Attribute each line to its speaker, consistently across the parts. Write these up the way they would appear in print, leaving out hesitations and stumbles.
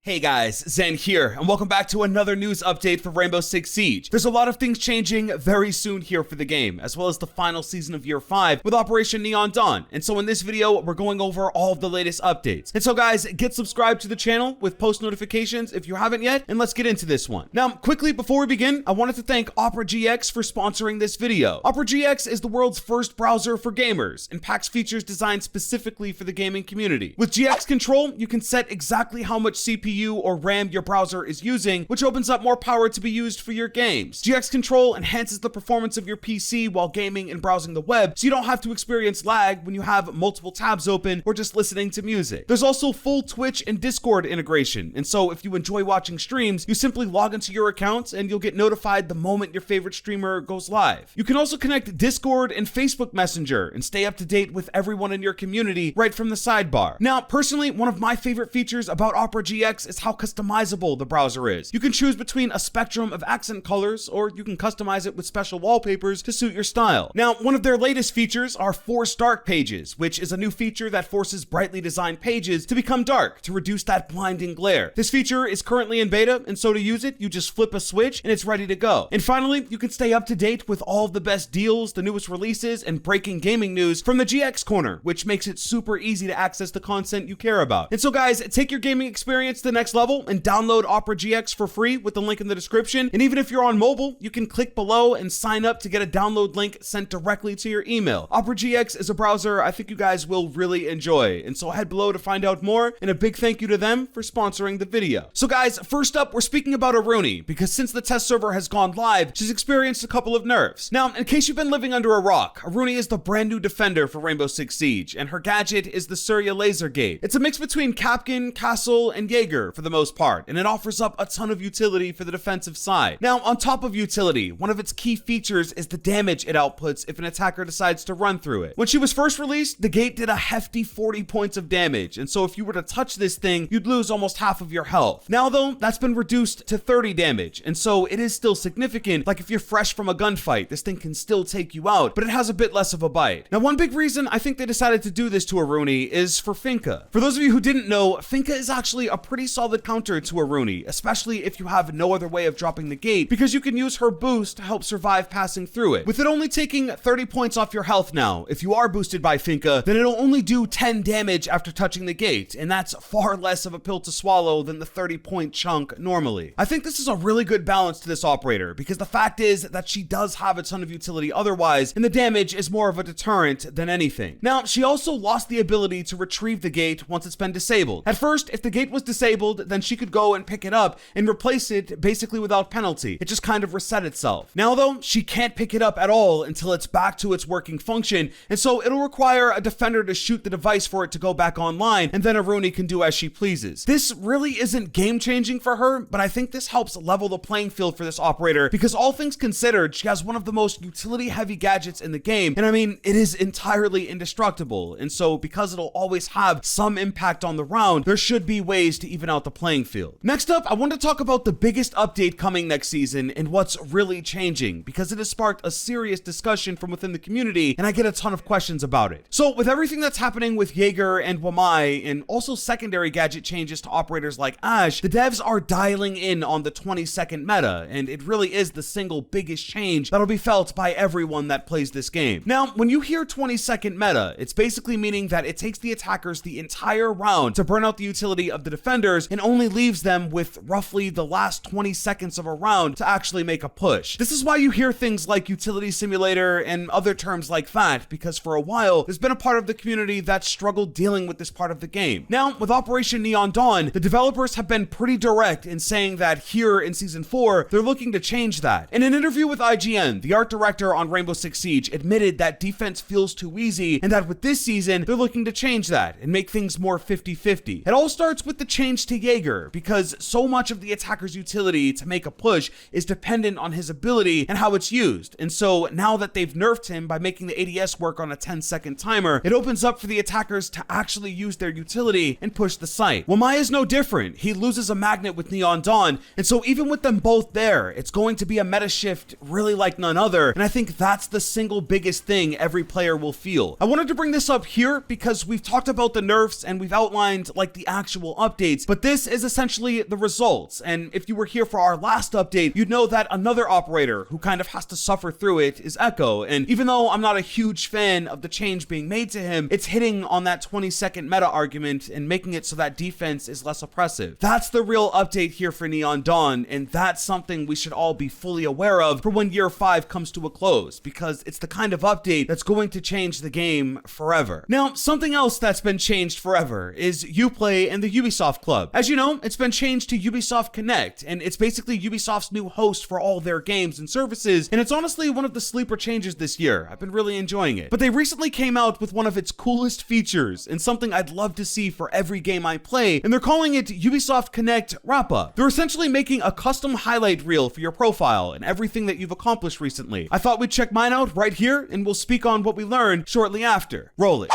Speaker 1: Hey guys, Zen here, and welcome back to another news update for Rainbow Six Siege. There's a lot of things changing very soon here for the game, as well as the final season of Year 5 with Operation Neon Dawn. And so in this video, we're going over all of the latest updates. And so guys, get subscribed to the channel with post notifications if you haven't yet, and let's get into this one. Now, quickly before we begin, I wanted to thank Opera GX for sponsoring this video. Opera GX is the world's first browser for gamers, and packs features designed specifically for the gaming community. With GX Control, you can set exactly how much CPU or RAM your browser is using, which opens up more power to be used for your games. GX Control enhances the performance of your PC while gaming and browsing the web, so you don't have to experience lag when you have multiple tabs open or just listening to music. There's also full Twitch and Discord integration, and so if you enjoy watching streams, you simply log into your account and you'll get notified the moment your favorite streamer goes live. You can also connect Discord and Facebook Messenger and stay up to date with everyone in your community right from the sidebar. Now, personally, one of my favorite features about Opera GX is how customizable the browser is. You can choose between a spectrum of accent colors, or you can customize it with special wallpapers to suit your style. Now, one of their latest features are forced dark pages, which is a new feature that forces brightly designed pages to become dark to reduce that blinding glare. This feature is currently in beta, and so to use it, you just flip a switch and it's ready to go. And finally, you can stay up to date with all of the best deals, the newest releases, and breaking gaming news from the GX Corner, which makes it super easy to access the content you care about. And so guys, take your gaming experience to the next level and download Opera GX for free with the link in the description. And even if you're on mobile, you can click below and sign up to get a download link sent directly to your email. Opera GX is a browser I think you guys will really enjoy, and so head below to find out more, and a big thank you to them for sponsoring the video. So guys, first up, we're speaking about Aruni, because since the test server has gone live, she's experienced a couple of nerfs. Now, in case you've been living under a rock, Aruni is the brand new defender for Rainbow Six Siege, and her gadget is the Surya Laser Gate. It's a mix between Kapkan, Castle, and Jaeger for the most part, and it offers up a ton of utility for the defensive side. Now, on top of utility, one of its key features is the damage it outputs if an attacker decides to run through it. When she was first released, the gate did a hefty 40 points of damage, and so if you were to touch this thing, you'd lose almost half of your health. Now though, that's been reduced to 30 damage, and so it is still significant. Like if you're fresh from a gunfight, this thing can still take you out, but it has a bit less of a bite. Now, one big reason I think they decided to do this to Aruni is for Finka. For those of you who didn't know, Finka is actually a pretty solid counter to Aruni, especially if you have no other way of dropping the gate, because you can use her boost to help survive passing through it. With it only taking 30 points off your health now, if you are boosted by Finka, then it'll only do 10 damage after touching the gate, and that's far less of a pill to swallow than the 30-point chunk normally. I think this is a really good balance to this operator, because the fact is that she does have a ton of utility otherwise, and the damage is more of a deterrent than anything. Now, she also lost the ability to retrieve the gate once it's been disabled. At first, if the gate was disabled, then she could go and pick it up and replace it basically without penalty. It just kind of reset itself. Now though, she can't pick it up at all until it's back to its working function, and so it'll require a defender to shoot the device for it to go back online, and then Aruni can do as she pleases. This really isn't game changing for her, but I think this helps level the playing field for this operator, because all things considered, she has one of the most utility heavy gadgets in the game, and I mean, it is entirely indestructible, and so because it'll always have some impact on the round, there should be ways to even out the playing field. Next up, I want to talk about the biggest update coming next season and what's really changing, because it has sparked a serious discussion from within the community, and I get a ton of questions about it. So with everything that's happening with Jaeger and Wamai, and also secondary gadget changes to operators like Ash, the devs are dialing in on the 20-second meta, and it really is the single biggest change that'll be felt by everyone that plays this game. Now, when you hear 20-second meta, it's basically meaning that it takes the attackers the entire round to burn out the utility of the defenders and only leaves them with roughly the last 20 seconds of a round to actually make a push. This is why you hear things like utility simulator and other terms like that, because for a while, there's been a part of the community that struggled dealing with this part of the game. Now, with Operation Neon Dawn, the developers have been pretty direct in saying that here in Season 4, they're looking to change that. In an interview with IGN, the art director on Rainbow Six Siege admitted that defense feels too easy, and that with this season, they're looking to change that and make things more 50-50. It all starts with the change to Jaeger, because so much of the attacker's utility to make a push is dependent on his ability and how it's used. And so now that they've nerfed him by making the ADS work on a 10-second timer, it opens up for the attackers to actually use their utility and push the site. Wamai is no different. He loses a magnet with Neon Dawn, and so even with them both there, it's going to be a meta shift really like none other, and I think that's the single biggest thing every player will feel. I wanted to bring this up here because we've talked about the nerfs and we've outlined like the actual updates, but But this is essentially the results, and if you were here for our last update, you'd know that another operator who kind of has to suffer through it is Echo, and even though I'm not a huge fan of the change being made to him, it's hitting on that 20-second meta argument and making it so that defense is less oppressive. That's the real update here for Neon Dawn, and that's something we should all be fully aware of for when year 5 comes to a close, because it's the kind of update that's going to change the game forever. Now, something else that's been changed forever is Uplay and the Ubisoft Club. As you know, it's been changed to Ubisoft Connect, and it's basically Ubisoft's new host for all their games and services, and it's honestly one of the sleeper changes this year. I've been really enjoying it. But they recently came out with one of its coolest features, and something I'd love to see for every game I play, and they're calling it Ubisoft Connect Wrap Up. They're essentially making a custom highlight reel for your profile and everything that you've accomplished recently. I thought we'd check mine out right here, and we'll speak on what we learned shortly after. Roll it.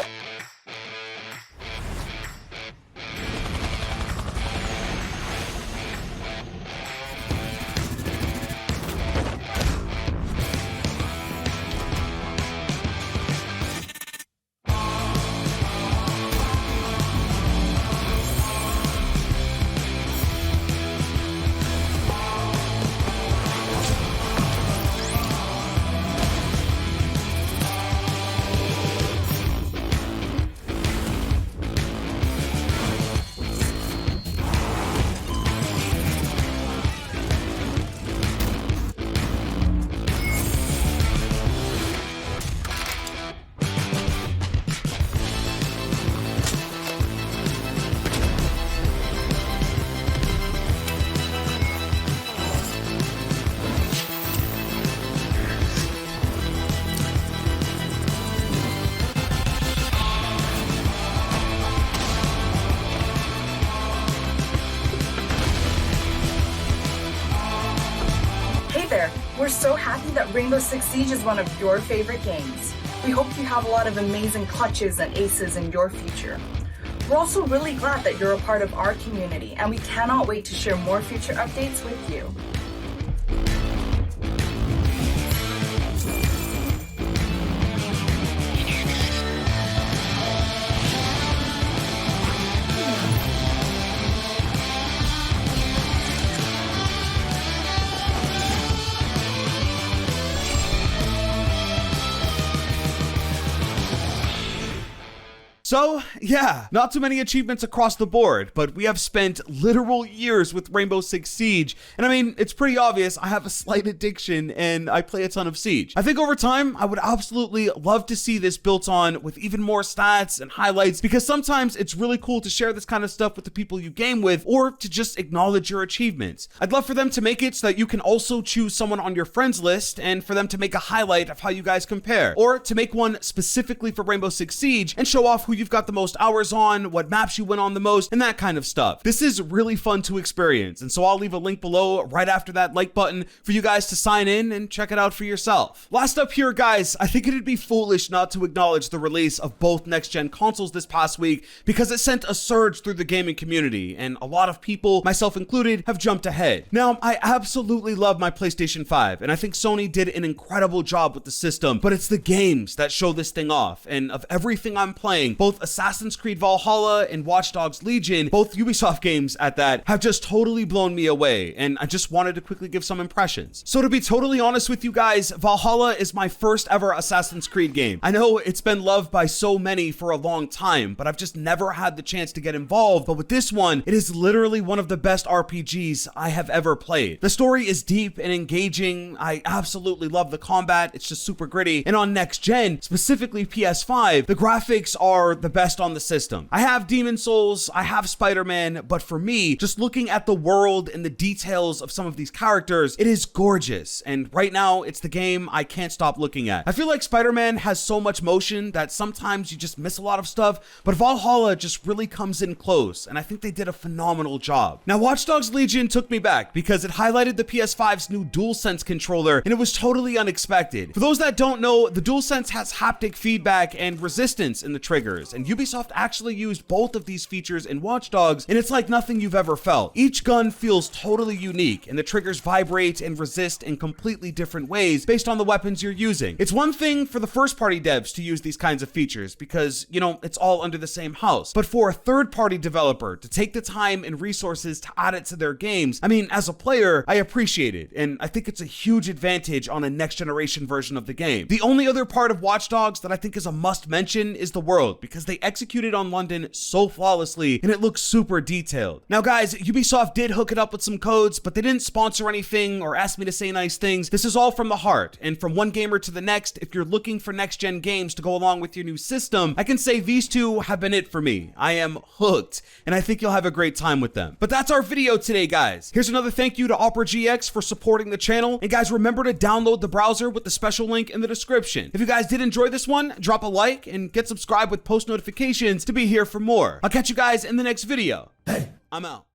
Speaker 2: We're so happy that Rainbow Six Siege is one of your favorite games. We hope you have a lot of amazing clutches and aces in your future. We're also really glad that you're a part of our community, and we cannot wait to share more future updates with you.
Speaker 1: So, yeah, not too many achievements across the board, but we have spent literal years with Rainbow Six Siege, and I mean, it's pretty obvious I have a slight addiction and I play a ton of Siege. I think over time, I would absolutely love to see this built on with even more stats and highlights, because sometimes it's really cool to share this kind of stuff with the people you game with, or to just acknowledge your achievements. I'd love for them to make it so that you can also choose someone on your friends list, and for them to make a highlight of how you guys compare, or to make one specifically for Rainbow Six Siege and show off who you've got the most hours on, what maps you went on the most, and that kind of stuff. This is really fun to experience, and so I'll leave a link below right after that like button for you guys to sign in and check it out for yourself. Last up here, guys, I think it'd be foolish not to acknowledge the release of both next-gen consoles this past week, because it sent a surge through the gaming community, and a lot of people, myself included, have jumped ahead. Now, I absolutely love my PlayStation 5, and I think Sony did an incredible job with the system, but it's the games that show this thing off, and of everything I'm playing, both Assassin's Creed Valhalla and Watch Dogs Legion, both Ubisoft games at that, have just totally blown me away, and I just wanted to quickly give some impressions. So to be totally honest with you guys, Valhalla is my first ever Assassin's Creed game. I know it's been loved by so many for a long time, but I've just never had the chance to get involved, but with this one, it is literally one of the best RPGs I have ever played. The story is deep and engaging, I absolutely love the combat, it's just super gritty, and on next gen, specifically PS5, the graphics are the best on the system. I have Demon Souls, I have Spider-Man, but for me, just looking at the world and the details of some of these characters, it is gorgeous, and right now, it's the game I can't stop looking at. I feel like Spider-Man has so much motion that sometimes you just miss a lot of stuff, but Valhalla just really comes in close, and I think they did a phenomenal job. Now, Watch Dogs Legion took me back because it highlighted the PS5's new DualSense controller, and it was totally unexpected. For those that don't know, the DualSense has haptic feedback and resistance in the triggers, features, and Ubisoft actually used both of these features in Watch Dogs, and it's like nothing you've ever felt. Each gun feels totally unique, and the triggers vibrate and resist in completely different ways based on the weapons you're using. It's one thing for the first-party devs to use these kinds of features because, you know, it's all under the same house. But for a third-party developer to take the time and resources to add it to their games, I mean, as a player, I appreciate it, and I think it's a huge advantage on a next-generation version of the game. The only other part of Watch Dogs that I think is a must-mention is the world, because they executed on London so flawlessly, and it looks super detailed. Now guys, Ubisoft did hook it up with some codes, but they didn't sponsor anything or ask me to say nice things. This is all from the heart, and from one gamer to the next, if you're looking for next-gen games to go along with your new system, I can say these two have been it for me. I am hooked, and I think you'll have a great time with them. But that's our video today, guys. Here's another thank you to Opera GX for supporting the channel, and guys, remember to download the browser with the special link in the description. If you guys did enjoy this one, drop a like and get subscribed with post notifications to be here for more. I'll catch you guys in the next video. I'm out.